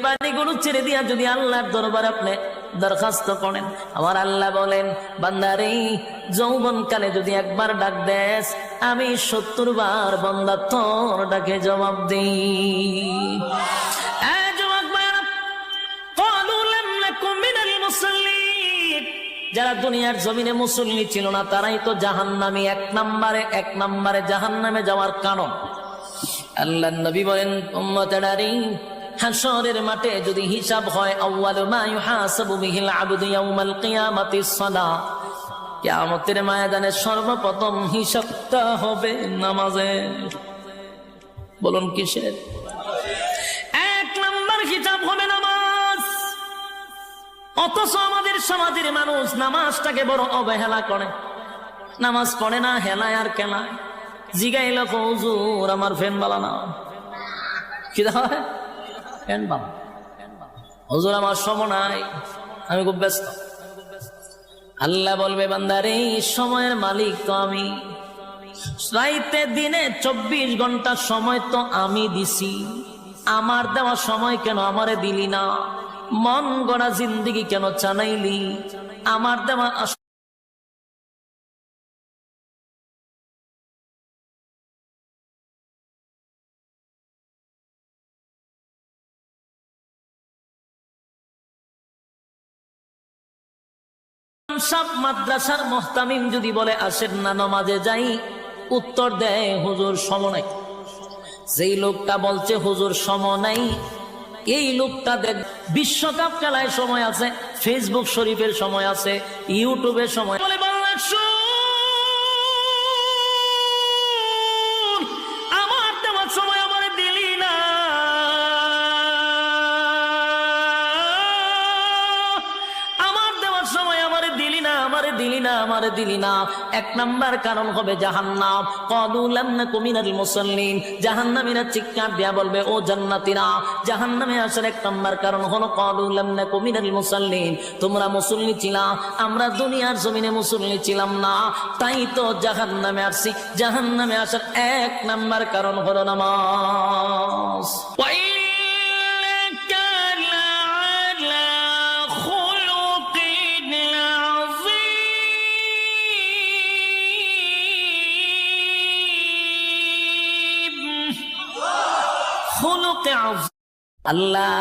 পানিগুলো ছেড়ে দিয়া যদি আল্লাহর দরবারে আপনি দরখাস্ত করেন, আমার আল্লাহ বলেন বান্দারে যৌবনকালে যদি একবার ডাক দেস আমি 70 বার বান্দা তোর ডাকে জবাব দিই। যারা দুনিয়ার জমিনে মুসল্লি ছিল না তারাই তো জাহান্নামী, এক নম্বরে জাহান্নামে যাওয়ার কারণ। আল্লাহর নবী বলেন উম্মতেরারে হাশরের মাঠে যদি হিসাব হয় আউয়ালু মা ইউহাসাবু বিহিল আবদু ইয়াউমাল কিয়ামাতিস সালাহ, কিয়ামতের ময়দানে সর্বপ্রথম হিসাবটা হবে নামাজের। বলুন কিসের? 1 নম্বর হিসাব হবে নামাজ। অথচ আমাদের সমাজের মানুষ নামাজটাকে বড় অবহেলা করে, নামাজ পড়ে না, হেলায় আর কেলায়। জিগাইল হুজুর আমার ফ্যান বালা না, কি হয় ফ্যান বালা, হুজুর আমার সময় নাই, আমি খুব ব্যস্ত। আল্লাহ বলবে বান্দারে সময়ের মালিক তো আমি, রাইতে দিনে 24 ঘন্টা সময় তো আমি দিছি, আমার দেওয়া সময় কেন আমারে দিলি না? মন গড়া জিন্দেগি কেন চানাইলি? আমার দেওয়া সব মাদ্রাসার মুহতামিম যদি বলে আসেন না নামাজে যাই, উত্তর দেয় হুজুর সময় নাই। যেই লোকটা বলছে হুজুর সময় নাই, এই লোকটা দেখ বিশ্বকাপ খেলায় সময় আছে, ফেসবুক শরীফের সময় আছে, ইউটিউবের সময় বলে আমার দেওয়ার সময় আমার দিলি না, দিলি না। 1 নম্বর কারণ হবে জাহান্নাম। ক্বালু লাম নাকু মিনাল মুসাল্লিন, জাহান্নামীরা চিৎকার দিয়া বলবে ও জান্নাতীরা। জাহান্নামে আসার 1 নম্বর কারণ হলো ক্বালু লাম নাকু মিনাল মুসাল্লিন, তোমরা মুসল্লি ছিলা, আমরা দুনিয়ার জমিনে মুসল্লি ছিলাম না, তাই তো জাহান্নামে আসছি। জাহান্নামে আসার 1 নম্বর কারণ হলো নামাজ। আল্লাহ